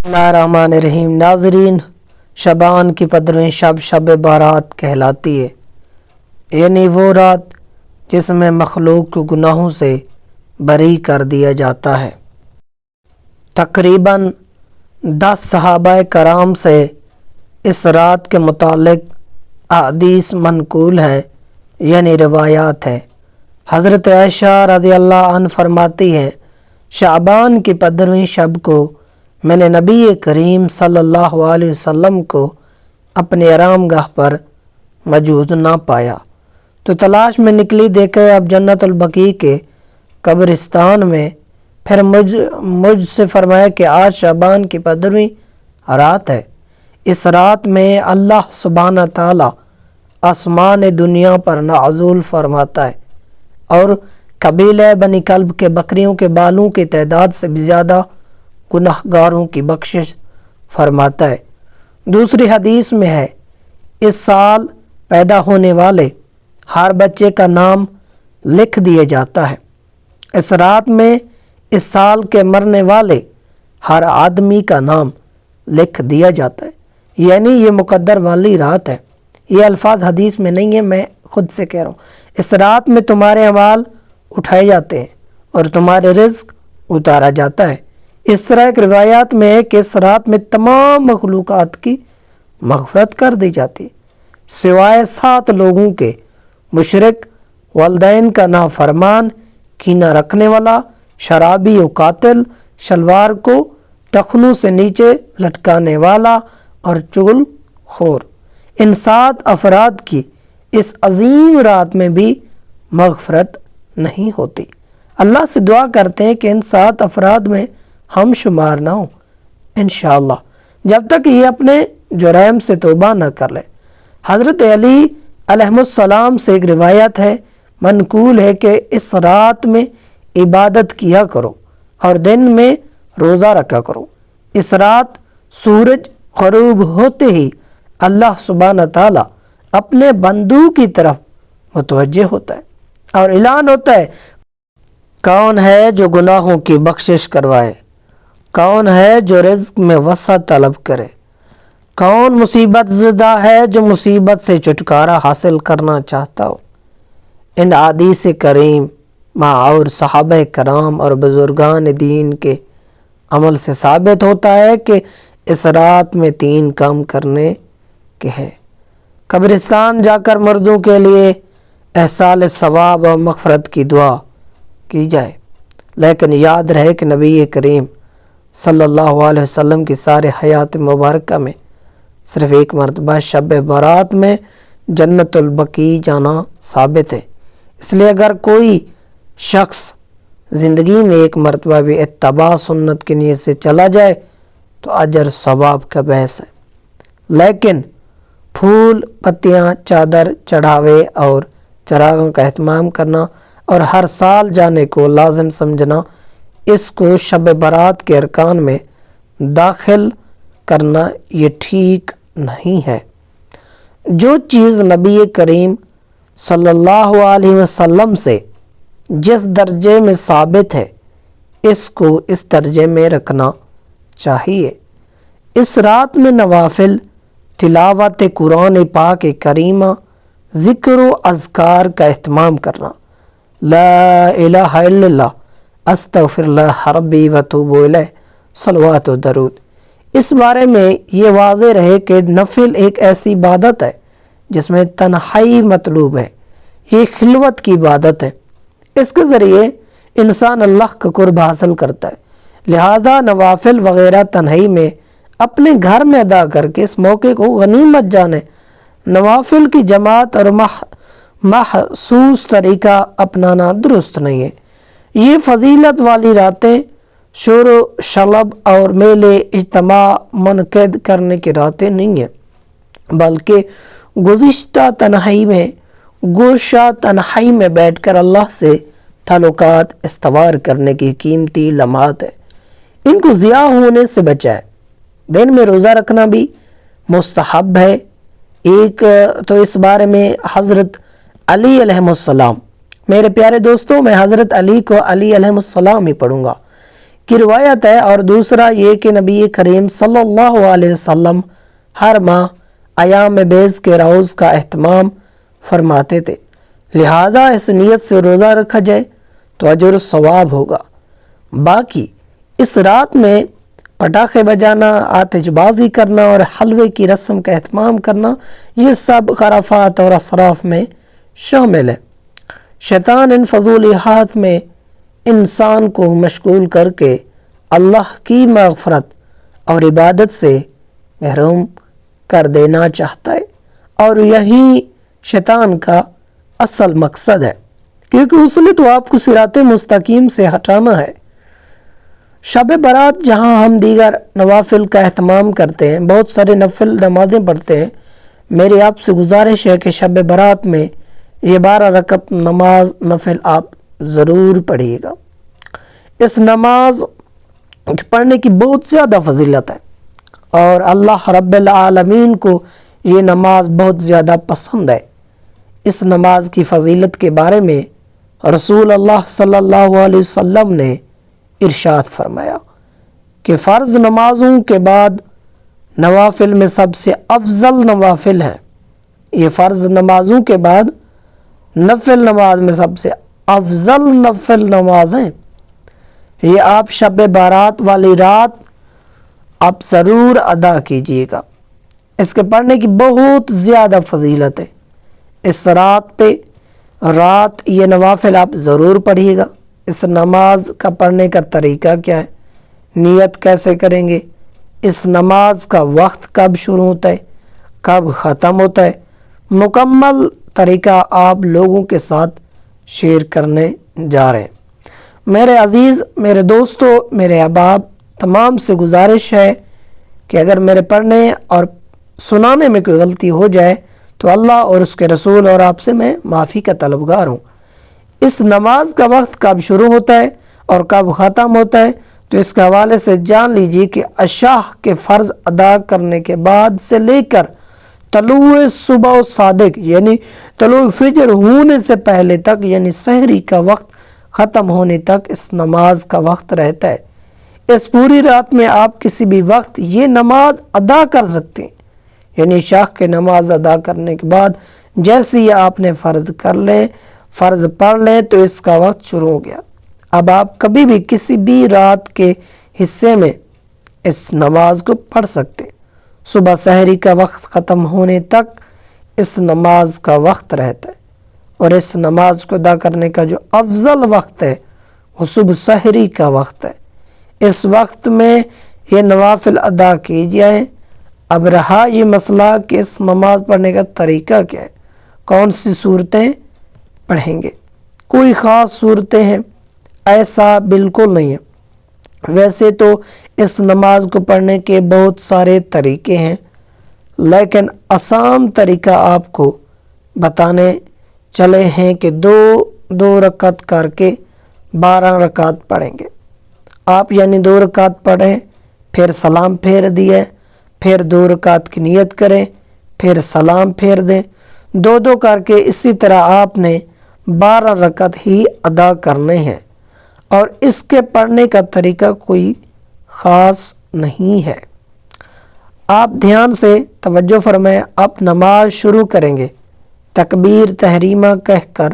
بسم اللہ الرحمن الرحیم۔ ناظرین، شعبان کی 15ویں شب شب بارات کہلاتی ہے، یعنی وہ رات جس میں مخلوق کو گناہوں سے بری کر دیا جاتا ہے۔ تقریباً 10 صحابہ کرام سے اس رات کے متعلق احادیث منقول ہیں، یعنی روایات ہیں۔ حضرت عائشہ رضی اللہ عنہ فرماتی ہیں، شعبان کی 15ویں شب کو میں نے نبی کریم صلی اللہ علیہ وسلم کو اپنے آرام گاہ پر موجود نہ پایا، تو تلاش میں نکلی، دیکھے اب جنت البقیع کے قبرستان میں۔ پھر مجھ سے فرمایا کہ آج شعبان کی 15ویں رات ہے، اس رات میں اللہ سبحانہ تعالی آسمان دنیا پر نزول فرماتا ہے اور قبیلہ بنی کلب کے بکریوں کے بالوں کی تعداد سے بھی زیادہ گناہ گاروں کی بخشش فرماتا ہے۔ دوسری حدیث میں ہے، اس سال پیدا ہونے والے ہر بچے کا نام لکھ دیا جاتا ہے۔ اس رات میں اس سال کے مرنے والے ہر آدمی کا نام لکھ دیا جاتا ہے، یعنی یہ مقدر والی رات ہے۔ یہ الفاظ حدیث میں نہیں ہے، میں خود سے کہہ رہا ہوں۔ اس رات میں تمہارے اعمال اٹھائے جاتے ہیں اور تمہارے رزق اتارا جاتا ہے۔ اس طرح ایک روایات میں ہے کہ اس رات میں تمام مخلوقات کی مغفرت کر دی جاتی ہے، سوائے 7 لوگوں کے: مشرک، والدین کا نافرمان، کینہ رکھنے والا، شرابی و قاتل، شلوار کو ٹخنوں سے نیچے لٹکانے والا اور چغل خور۔ ان 7 افراد کی اس عظیم رات میں بھی مغفرت نہیں ہوتی۔ اللہ سے دعا کرتے ہیں کہ ان 7 افراد میں ہم شمار نہ ہوں انشاءاللہ، جب تک یہ اپنے جرائم سے توبہ نہ کر لیں۔ حضرت علی علیہ السلام سے ایک روایت ہے، منقول ہے کہ اس رات میں عبادت کیا کرو اور دن میں روزہ رکھا کرو۔ اس رات سورج غروب ہوتے ہی اللہ سبحانہ تعالی اپنے بندوں کی طرف متوجہ ہوتا ہے اور اعلان ہوتا ہے، کون ہے جو گناہوں کی بخشش کروائے، کون ہے جو رزق میں وسعت طلب کرے، کون مصیبت زدہ ہے جو مصیبت سے چھٹکارا حاصل کرنا چاہتا ہو۔ ان احادیث کریم اور صحابہ کرام اور بزرگان دین کے عمل سے ثابت ہوتا ہے کہ اس رات میں 3 کام کرنے کے ہیں۔ قبرستان جا کر مردوں کے لیے احصال ثواب اور مغفرت کی دعا کی جائے، لیکن یاد رہے کہ نبی کریم صلی اللہ علیہ وسلم کی سارے حیات مبارکہ میں صرف ایک مرتبہ شب بارات میں جنت البقیع جانا ثابت ہے۔ اس لیے اگر کوئی شخص زندگی میں ایک مرتبہ بھی اتباع سنت کی نیت سے چلا جائے تو اجر ثواب کا بحث ہے، لیکن پھول، پتیاں، چادر، چڑھاوے اور چراغوں کا اہتمام کرنا اور ہر سال جانے کو لازم سمجھنا، اس کو شب برات کے ارکان میں داخل کرنا یہ ٹھیک نہیں ہے۔ جو چیز نبی کریم صلی اللہ علیہ وسلم سے جس درجے میں ثابت ہے، اس کو اس درجے میں رکھنا چاہیے۔ اس رات میں نوافل، تلاوت قرآن پاک کریمہ، ذکر و اذکار کا اہتمام کرنا، لا الہ الا اللہ، استغفر اللہ ربی واتوب الیہ، صلوات و درود۔ اس بارے میں یہ واضح رہے کہ نفل ایک ایسی عبادت ہے جس میں تنہائی مطلوب ہے، یہ خلوت کی عبادت ہے، اس کے ذریعے انسان اللہ کا قرب حاصل کرتا ہے۔ لہذا نوافل وغیرہ تنہائی میں اپنے گھر میں ادا کر کے اس موقع کو غنیمت جانیں۔ نوافل کی جماعت اور محسوس طریقہ اپنانا درست نہیں ہے۔ یہ فضیلت والی راتیں شور و شلب اور میلے اجتماع منعقد کرنے کی راتیں نہیں ہیں، بلکہ گزشتہ تنہائی میں بیٹھ کر اللہ سے تعلقات استوار کرنے کی قیمتی لمحات ہیں، ان کو ضیاع ہونے سے بچائے۔ دن میں روزہ رکھنا بھی مستحب ہے۔ ایک تو اس بارے میں حضرت علی علیہ السلام، میرے پیارے دوستوں، میں حضرت علی کو علی علیہ السلام ہی پڑھوں گا، کی روایت ہے، اور دوسرا یہ کہ نبی کریم صلی اللہ علیہ وسلم ہر ماہ ایام بیض کے روز کا اہتمام فرماتے تھے، لہذا اس نیت سے روزہ رکھا جائے تو اجر و ثواب ہوگا۔ باقی اس رات میں پٹاخے بجانا، آتش بازی کرنا اور حلوے کی رسم کا اہتمام کرنا، یہ سب خرافات اور اسراف میں شامل ہے۔ شیطان ان فضولیات میں انسان کو مشغول کر کے اللہ کی مغفرت اور عبادت سے محروم کر دینا چاہتا ہے، اور یہی شیطان کا اصل مقصد ہے، کیونکہ اس نے تو آپ کو صراط مستقیم سے ہٹانا ہے۔ شب برات جہاں ہم دیگر نوافل کا اہتمام کرتے ہیں، بہت سارے نفل نمازیں پڑھتے ہیں، میری آپ سے گزارش ہے کہ شب برات میں یہ 12 رکعت نماز نفل آپ ضرور پڑھیے گا۔ اس نماز پڑھنے کی بہت زیادہ فضیلت ہے، اور اللہ رب العالمین کو یہ نماز بہت زیادہ پسند ہے۔ اس نماز کی فضیلت کے بارے میں رسول اللہ صلی اللہ علیہ وسلم نے ارشاد فرمایا کہ فرض نمازوں کے بعد نوافل میں سب سے افضل نوافل ہیں۔ یہ فرض نمازوں کے بعد نفل نماز میں سب سے افضل نفل نماز ہیں۔ یہ آپ شب بارات والی رات آپ ضرور ادا کیجیے گا۔ اس کے پڑھنے کی بہت زیادہ فضیلت ہے۔ اس رات یہ نوافل آپ ضرور پڑھیے گا۔ اس نماز کا پڑھنے کا طریقہ کیا ہے، نیت کیسے کریں گے، اس نماز کا وقت کب شروع ہوتا ہے، کب ختم ہوتا ہے، مکمل طریقہ آپ لوگوں کے ساتھ شیئر کرنے جا رہے ہیں۔ میرے عزیز، میرے دوستو، میرے احباب، تمام سے گزارش ہے کہ اگر میرے پڑھنے اور سنانے میں کوئی غلطی ہو جائے تو اللہ اور اس کے رسول اور آپ سے میں معافی کا طلبگار ہوں۔ اس نماز کا وقت کب شروع ہوتا ہے اور کب ختم ہوتا ہے، تو اس کے حوالے سے جان لیجیے کہ عشاء کے فرض ادا کرنے کے بعد سے لے کر طلوع صبح صادق یعنی طلوع فجر ہونے سے پہلے تک، یعنی سحری کا وقت ختم ہونے تک اس نماز کا وقت رہتا ہے۔ اس پوری رات میں آپ کسی بھی وقت یہ نماز ادا کر سکتے ہیں، یعنی عشاء کی نماز ادا کرنے کے بعد جیسے ہی آپ نے فرض پڑھ لیں تو اس کا وقت شروع ہو گیا۔ اب آپ کبھی بھی کسی بھی رات کے حصے میں اس نماز کو پڑھ سکتے ہیں۔ صبح سحری کا وقت ختم ہونے تک اس نماز کا وقت رہتا ہے، اور اس نماز کو ادا کرنے کا جو افضل وقت ہے وہ صبح سحری کا وقت ہے۔ اس وقت میں یہ نوافل ادا کیجئے۔ اب رہا یہ مسئلہ کہ اس نماز پڑھنے کا طریقہ کیا ہے، کون سی صورتیں پڑھیں گے۔ کوئی خاص صورتیں ہیں ایسا بالکل نہیں ہے۔ ویسے تو اس نماز کو پڑھنے کے بہت سارے طریقے ہیں، لیکن آسان طریقہ آپ کو بتانے چلے ہیں کہ دو رکعت کر کے 12 رکعت پڑھیں گے آپ، یعنی 2 رکعت پڑھیں، پھر سلام پھیر دیے، پھر 2 رکعت کی نیت کریں، پھر سلام پھیر دیں، 2 کر کے اسی طرح آپ نے 12 رکعت ہی ادا کرنے ہیں، اور اس کے پڑھنے کا طریقہ کوئی خاص نہیں ہے۔ آپ دھیان سے توجہ فرمائیں۔ آپ نماز شروع کریں گے تکبیر تحریمہ کہہ کر،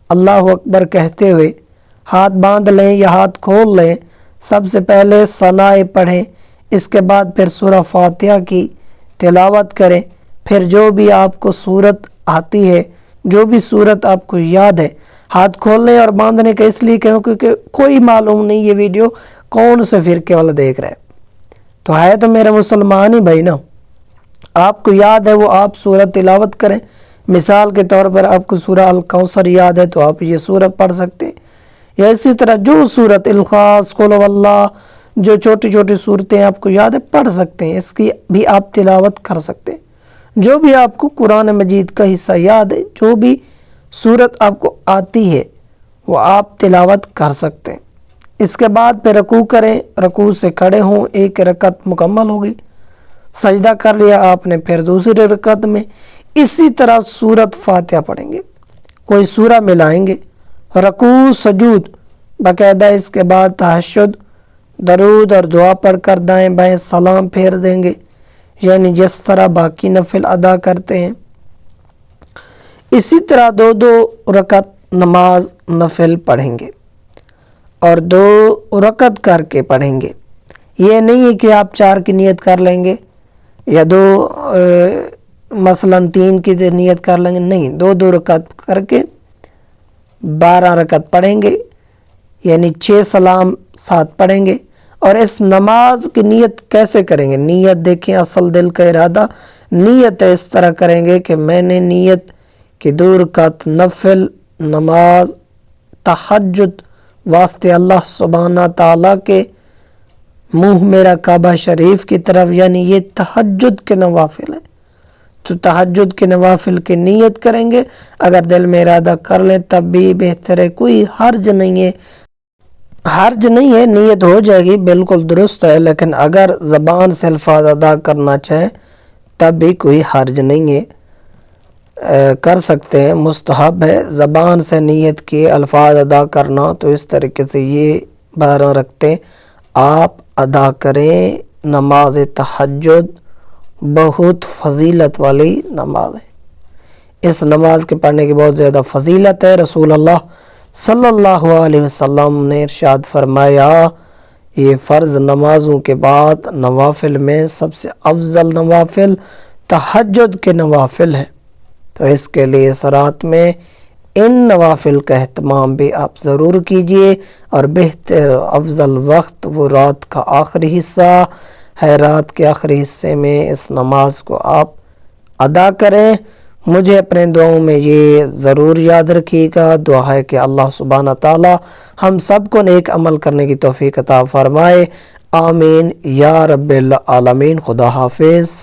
اللہ اکبر کہتے ہوئے ہاتھ باندھ لیں یا ہاتھ کھول لیں۔ سب سے پہلے ثناء پڑھیں، اس کے بعد پھر سورہ فاتحہ کی تلاوت کریں، پھر جو بھی آپ کو سورت آتی ہے، جو بھی سورت آپ کو یاد ہے، ہاتھ کھولنے اور باندھنے کا اس لیے کہوں کیونکہ کوئی معلوم نہیں یہ ویڈیو کون سے فرقے والا دیکھ رہا ہے، تو ہے تو میرے مسلمان ہی بھائی نا۔ آپ کو یاد ہے وہ آپ سورت تلاوت کریں۔ مثال کے طور پر آپ کو سورہ الکوثر یاد ہے تو آپ یہ سورت پڑھ سکتے ہیں، یا اسی طرح جو سورت الاخلاص، قل هو اللہ، جو چھوٹی چھوٹی صورتیں آپ کو یاد ہے پڑھ سکتے ہیں، اس کی بھی آپ تلاوت کر سکتے ہیں۔ جو بھی آپ کو قرآن مجید کا حصہ یاد ہے، جو بھی سورت آپ کو آتی ہے وہ آپ تلاوت کر سکتے ہیں۔ اس کے بعد پھر رکوع کریں، رکوع سے کھڑے ہوں، 1 رکعت مکمل ہو گئی، سجدہ کر لیا آپ نے، پھر دوسری رکعت میں اسی طرح سورت فاتحہ پڑھیں گے، کوئی سورہ ملائیں گے، رکوع سجود باقاعدہ، اس کے بعد تہجد درود اور دعا پڑھ کر دائیں بائیں سلام پھیر دیں گے، یعنی جس طرح باقی نفل ادا کرتے ہیں اسی طرح 2 رکعت نماز نفل پڑھیں گے اور 2 رکعت کر کے پڑھیں گے۔ یہ نہیں ہے کہ آپ 4 کی نیت کر لیں گے یا 2 مثلاً 3 کی نیت کر لیں گے، نہیں، 2 رکعت کر کے 12 رکعت پڑھیں گے، یعنی 6 سلام ساتھ پڑھیں گے۔ اور اس نماز کی نیت کیسے کریں گے؟ نیت دیکھیں، اصل دل کا ارادہ، نیت اس طرح کریں گے کہ میں نے نیت کہ 2 رکعت نفل نماز تہجد واسطے اللہ سبحانہ تعالیٰ کے منہ میرا کعبہ شریف کی طرف، یعنی یہ تہجد کے نوافل ہیں، تو تہجد کے نوافل کی نیت کریں گے۔ اگر دل میں ارادہ کر لیں تب بھی بہتر ہے، کوئی حرج نہیں ہے، نیت ہو جائے گی، بالکل درست ہے، لیکن اگر زبان سے الفاظ ادا کرنا چاہیں تب بھی کوئی حرج نہیں ہے، کر سکتے ہیں، مستحب ہے زبان سے نیت کے الفاظ ادا کرنا۔ تو اس طریقے سے یہ بارہ رکھتے آپ ادا کریں۔ نماز تہجد بہت فضیلت والی نماز ہے، اس نماز کے پڑھنے کی بہت زیادہ فضیلت ہے۔ رسول اللہ صلی اللہ علیہ وسلم نے ارشاد فرمایا، یہ فرض نمازوں کے بعد نوافل میں سب سے افضل نوافل تہجد کے نوافل ہیں، تو اس کے لیے اس رات میں ان نوافل کا اہتمام بھی آپ ضرور کیجئے، اور بہتر افضل وقت وہ رات کا آخری حصہ ہے، رات کے آخری حصے میں اس نماز کو آپ ادا کریں۔ مجھے اپنے دعاؤں میں یہ ضرور یاد رکھیے گا، دعا ہے کہ اللہ سبحانہ تعالی ہم سب کو نیک عمل کرنے کی توفیق عطا فرمائے، آمین یا رب العالمین۔ خدا حافظ۔